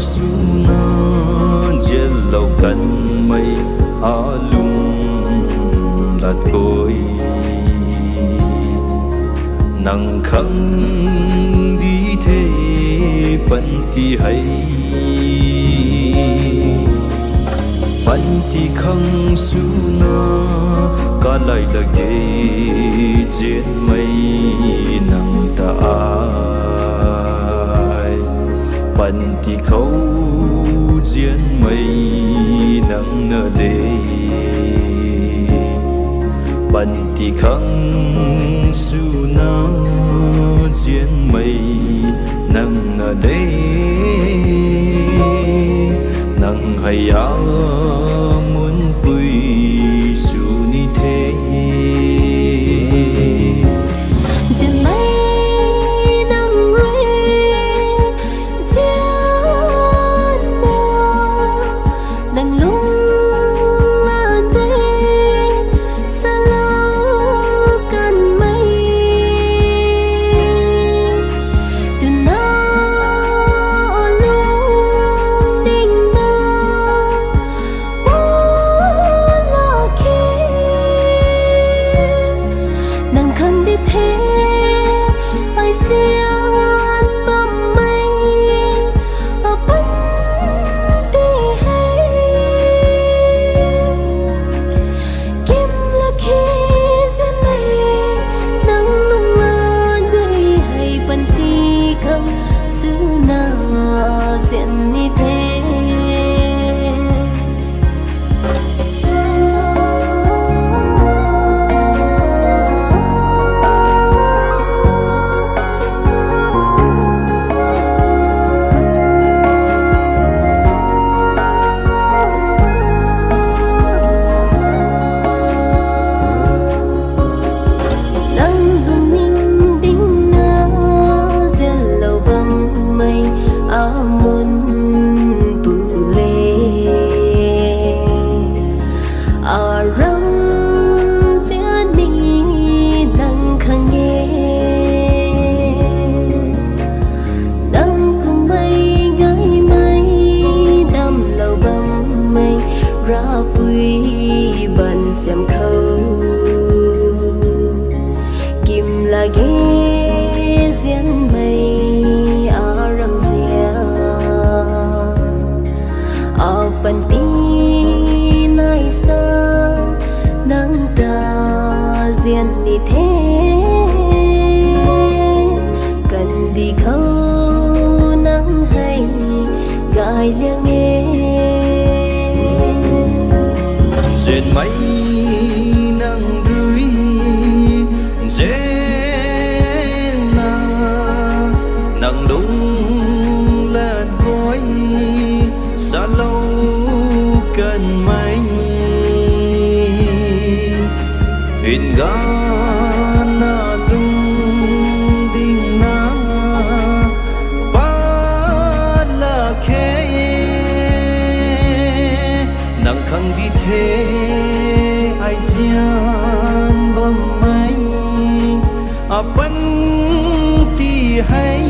su na jel lâu cần mây a lung lạt cối nắng khăng đi thế bận thì hay bận thì khăng su na cả lại là ghê trên mây nắng ta ai bận thì khâu trên mây nắng nở đê bận thì khăng su na trên mây nắng nở đê nắng hay áo muốn bụi su ni thế trên mây nắng rơi trên nắng lung lan về xa lâu cần mây từ nào luôn đinh nào là khi nắng khăn đi thế ai xiang bầm mây ở bên tí hay kim là khi trên mây nắng lung lan gửi hay bên tí không xứ nào diện như thế. Xem khâu kim là ghé diễn mây ở râm rìa ở bên tí nay xa nắng ta diễn đi thế cần đi khâu nắng hay gai liêng nghe trên mây nắng rơi trên nắng đúng lạt gói xa lâu cần mây hình gà na lung đinh na ba là khê nắng khăng đi thế ai xiang bầm mây à bận thì hay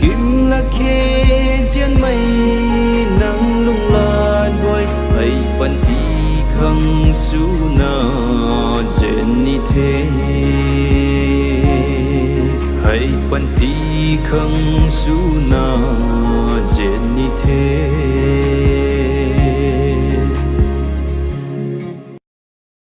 kim là khê diễn mây nắng lung lan đôi ấy bận thì khăng su na dện ni thế hay bận thì khăng su na